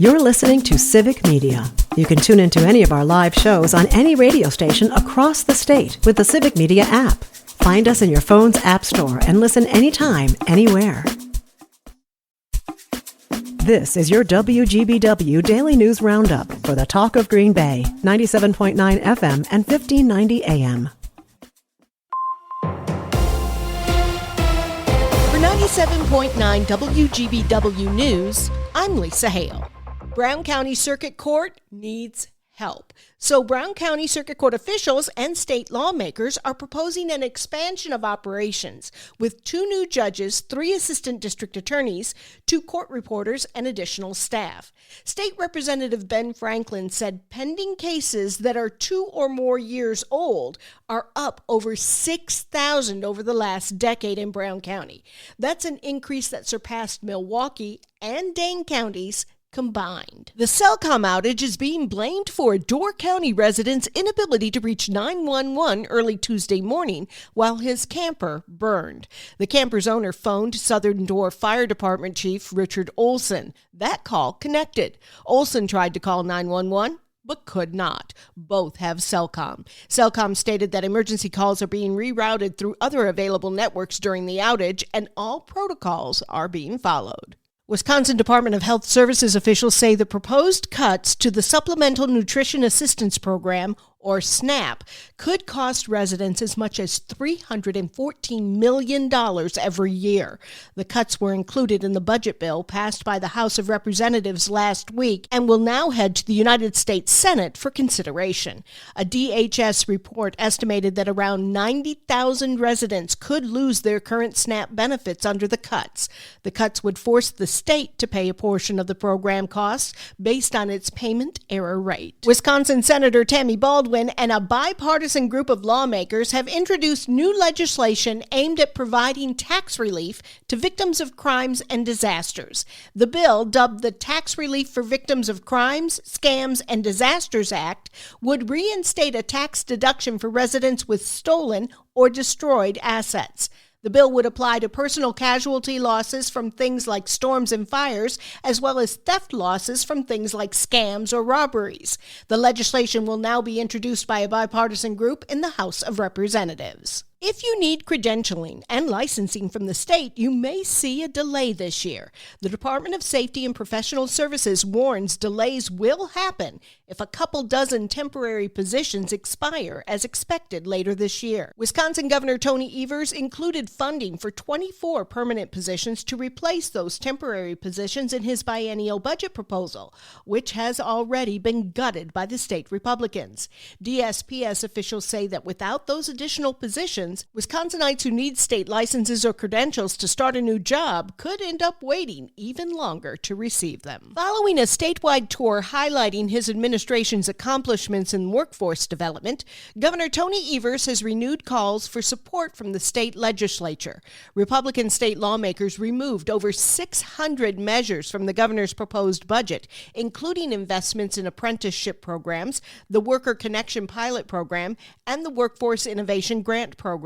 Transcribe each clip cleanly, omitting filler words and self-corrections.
You're listening to Civic Media. You can tune into any of our live shows on any radio station across the state with the Civic Media app. Find us in your phone's app store and listen anytime, anywhere. This is your WGBW Daily News Roundup for the Talk of Green Bay, 97.9 FM and 1590 AM. For 97.9 WGBW News, I'm Lisa Hale. Brown County Circuit Court needs help. So Brown County Circuit Court officials and state lawmakers are proposing an expansion of operations with 2 new judges, 3 assistant district attorneys, 2 court reporters, and additional staff. State Representative Ben Franklin said pending cases that are 2 or more years old are up over 6,000 over the last decade in Brown County. That's an increase that surpassed Milwaukee and Dane counties combined. The Cellcom outage is being blamed for a Door County resident's inability to reach 911 early Tuesday morning while his camper burned. The camper's owner phoned Southern Door Fire Department Chief Richard Olson. That call connected. Olson tried to call 911, but could not. Both have Cellcom. Cellcom stated that emergency calls are being rerouted through other available networks during the outage, and all protocols are being followed. Wisconsin Department of Health Services officials say the proposed cuts to the Supplemental Nutrition Assistance Program, or SNAP, could cost residents as much as $314 million every year. The cuts were included in the budget bill passed by the House of Representatives last week and will now head to the United States Senate for consideration. A DHS report estimated that around 90,000 residents could lose their current SNAP benefits under the cuts. The cuts would force the state to pay a portion of the program costs based on its payment error rate. Wisconsin Senator Tammy Baldwin and a bipartisan group of lawmakers have introduced new legislation aimed at providing tax relief to victims of crimes and disasters. The bill, dubbed the Tax Relief for Victims of Crimes, Scams, and Disasters Act, would reinstate a tax deduction for residents with stolen or destroyed assets. The bill would apply to personal casualty losses from things like storms and fires, as well as theft losses from things like scams or robberies. The legislation will now be introduced by a bipartisan group in the House of Representatives. If you need credentialing and licensing from the state, you may see a delay this year. The Department of Safety and Professional Services warns delays will happen if a couple dozen temporary positions expire as expected later this year. Wisconsin Governor Tony Evers included funding for 24 permanent positions to replace those temporary positions in his biennial budget proposal, which has already been gutted by the state Republicans. DSPS officials say that without those additional positions, Wisconsinites who need state licenses or credentials to start a new job could end up waiting even longer to receive them. Following a statewide tour highlighting his administration's accomplishments in workforce development, Governor Tony Evers has renewed calls for support from the state legislature. Republican state lawmakers removed over 600 measures from the governor's proposed budget, including investments in apprenticeship programs, the Worker Connection Pilot Program, and the Workforce Innovation Grant Program.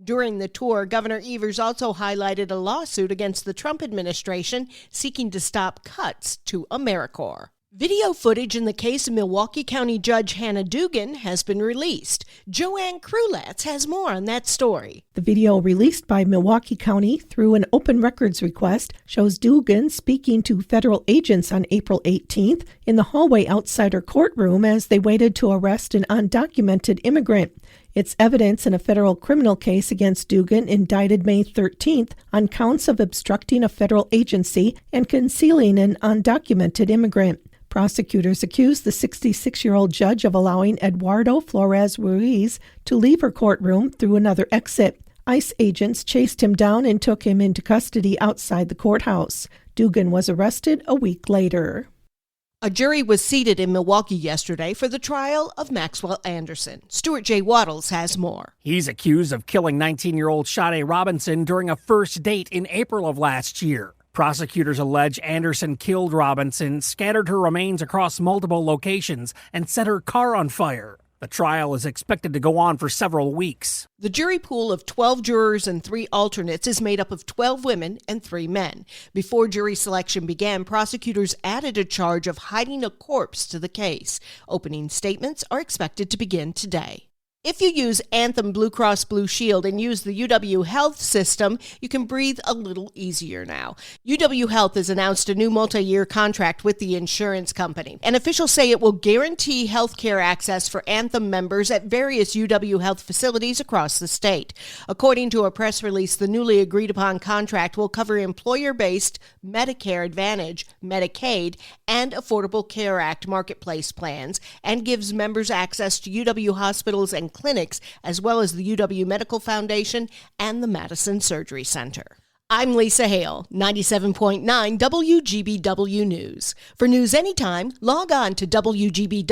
During the tour, Governor Evers also highlighted a lawsuit against the Trump administration seeking to stop cuts to AmeriCorps. Video footage in the case of Milwaukee County Judge Hannah Dugan has been released. Joanne Krulatz has more on that story. The video released by Milwaukee County through an open records request shows Dugan speaking to federal agents on April 18th in the hallway outside her courtroom as they waited to arrest an undocumented immigrant. It's evidence in a federal criminal case against Dugan indicted May 13th on counts of obstructing a federal agency and concealing an undocumented immigrant. Prosecutors accused the 66-year-old judge of allowing Eduardo Flores Ruiz to leave her courtroom through another exit. ICE agents chased him down and took him into custody outside the courthouse. Dugan was arrested a week later. A jury was seated in Milwaukee yesterday for the trial of Maxwell Anderson. Stuart J. Waddles has more. He's accused of killing 19-year-old Sade Robinson during a first date in April of last year. Prosecutors allege Anderson killed Robinson, scattered her remains across multiple locations, and set her car on fire. The trial is expected to go on for several weeks. The jury pool of 12 jurors and 3 alternates is made up of 12 women and 3 men. Before jury selection began, prosecutors added a charge of hiding a corpse to the case. Opening statements are expected to begin today. If you use Anthem Blue Cross Blue Shield and use the UW Health system, you can breathe a little easier now. UW Health has announced a new multi-year contract with the insurance company, and officials say it will guarantee health care access for Anthem members at various UW Health facilities across the state. According to a press release, the newly agreed-upon contract will cover employer-based Medicare Advantage, Medicaid, and Affordable Care Act marketplace plans, and gives members access to UW hospitals and clinics, as well as the UW Medical Foundation and the Madison Surgery Center. I'm Lisa Hale, 97.9 WGBW News. For news anytime, log on to WGBW.FM.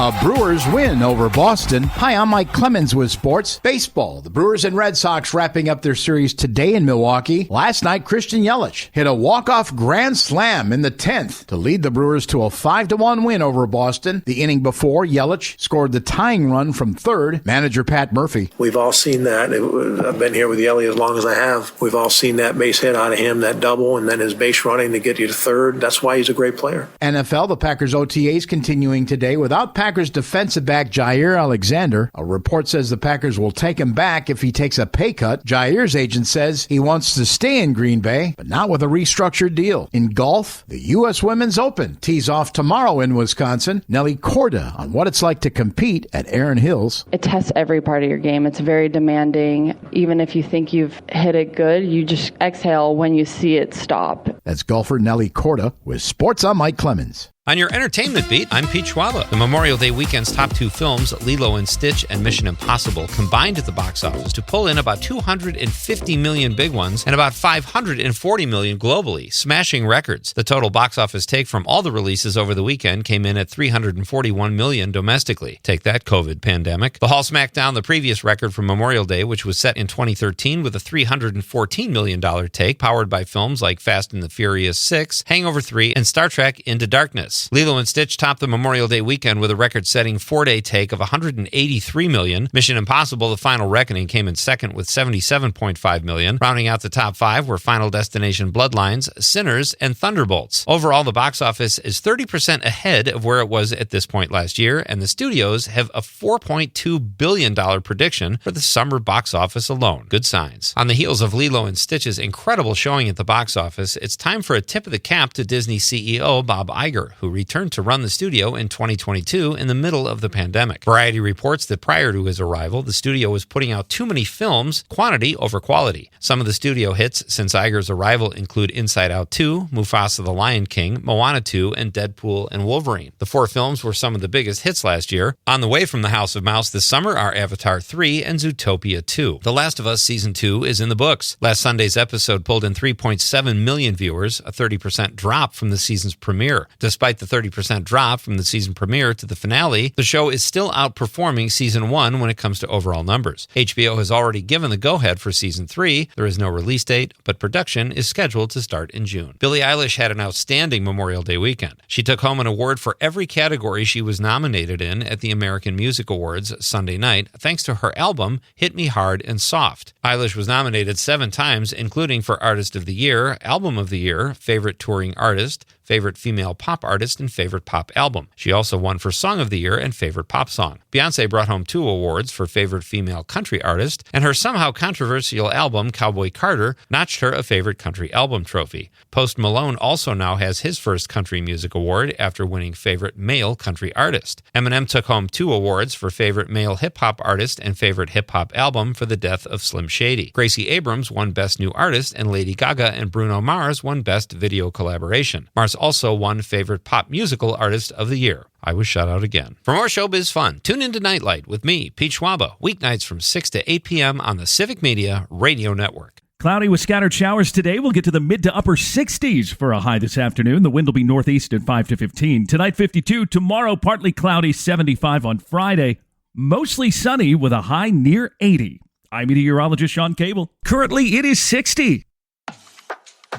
A Brewers win over Boston. Hi, I'm Mike Clemens with sports. Baseball. The Brewers and Red Sox wrapping up their series today in Milwaukee. Last night, Christian Yelich hit a walk-off grand slam in the 10th to lead the Brewers to a 5-1 win over Boston. The inning before, Yelich scored the tying run from third. Manager Pat Murphy. We've all seen that. I've been here with Yelich as long as I have. We've all seen that base hit out of him, that double, and then his base running to get you to third. That's why he's a great player. NFL, the Packers OTAs continuing today without Packers defensive back Jair Alexander. A report says the Packers will take him back if he takes a pay cut. Jair's agent says he wants to stay in Green Bay, but not with a restructured deal. In golf, the U.S. Women's Open tees off tomorrow in Wisconsin. Nelly Korda on what it's like to compete at Erin Hills. It tests every part of your game. It's very demanding. Even if you think you've hit it good, you just exhale when you see it stop. That's golfer Nelly Korda with Sports. I'm Mike Clemens. On your entertainment beat, I'm Pete Schwaba. The Memorial Day weekend's top 2 films, Lilo and Stitch and Mission Impossible, combined at the box office to pull in about 250 million big ones and about 540 million globally, smashing records. The total box office take from all the releases over the weekend came in at 341 million domestically. Take that, COVID pandemic. The Hall smacked down the previous record for Memorial Day, which was set in 2013 with a $314 million take, powered by films like Fast and the Furious 6, Hangover 3, and Star Trek Into Darkness. Lilo and Stitch topped the Memorial Day weekend with a record-setting 4-day take of $183 million. Mission Impossible: The Final Reckoning came in second with $77.5 million. Rounding out the top 5 were Final Destination: Bloodlines, Sinners, and Thunderbolts. Overall, the box office is 30% ahead of where it was at this point last year, and the studios have a $4.2 billion prediction for the summer box office alone. Good signs. On the heels of Lilo and Stitch's incredible showing at the box office, it's time for a tip of the cap to Disney CEO Bob Iger, who returned to run the studio in 2022 in the middle of the pandemic. Variety reports that prior to his arrival, the studio was putting out too many films, quantity over quality. Some of the studio hits since Iger's arrival include Inside Out 2, Mufasa the Lion King, Moana 2, and Deadpool and Wolverine. The 4 films were some of the biggest hits last year. On the way from the House of Mouse this summer are Avatar 3 and Zootopia 2. The Last of Us Season 2 is in the books. Last Sunday's episode pulled in 3.7 million viewers, a 30% drop from the season's premiere. Despite the 30% drop from the season premiere to the finale, the show is still outperforming Season 1 when it comes to overall numbers. HBO has already given the go-ahead for Season 3. There is no release date, but production is scheduled to start in June. Billie Eilish had an outstanding Memorial Day weekend. She took home an award for every category she was nominated in at the American Music Awards Sunday night, thanks to her album, Hit Me Hard and Soft. Eilish was nominated 7 times, including for Artist of the Year, Album of the Year, Favorite Touring Artist, Favorite Female Pop Artist, and Favorite Pop Album. She also won for Song of the Year and Favorite Pop Song. Beyoncé brought home 2 awards for Favorite Female Country Artist, and her somehow controversial album, Cowboy Carter, notched her a Favorite Country Album trophy. Post Malone also now has his first country music award after winning Favorite Male Country Artist. Eminem took home 2 awards for Favorite Male Hip Hop Artist and Favorite Hip Hop Album for the death of Slim Shady. Gracie Abrams won Best New Artist, and Lady Gaga and Bruno Mars won Best Video Collaboration. Mars also won Favorite Pop Musical Artist of the Year. I was shut out again. For more showbiz fun, tune into Nightlight with me, Pete Schwaba, weeknights from 6 to 8 p.m. on the Civic Media Radio Network. Cloudy with scattered showers today. We'll get to the mid to upper 60s for a high this afternoon. The wind will be northeast at 5 to 15. Tonight, 52. Tomorrow, partly cloudy, 75 on Friday. Mostly sunny with a high near 80. I'm meteorologist Sean Cable. Currently, it is 60.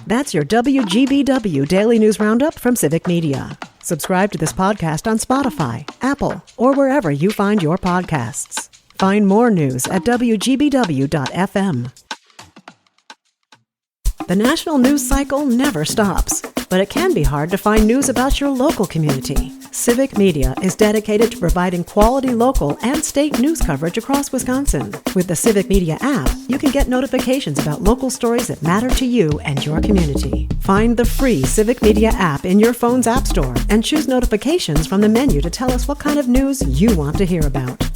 That's your WGBW Daily News Roundup from Civic Media. Subscribe to this podcast on Spotify, Apple, or wherever you find your podcasts. Find more news at WGBW.FM. The national news cycle never stops, but it can be hard to find news about your local community. Civic Media is dedicated to providing quality local and state news coverage across Wisconsin. With the Civic Media app, you can get notifications about local stories that matter to you and your community. Find the free Civic Media app in your phone's app store and choose notifications from the menu to tell us what kind of news you want to hear about.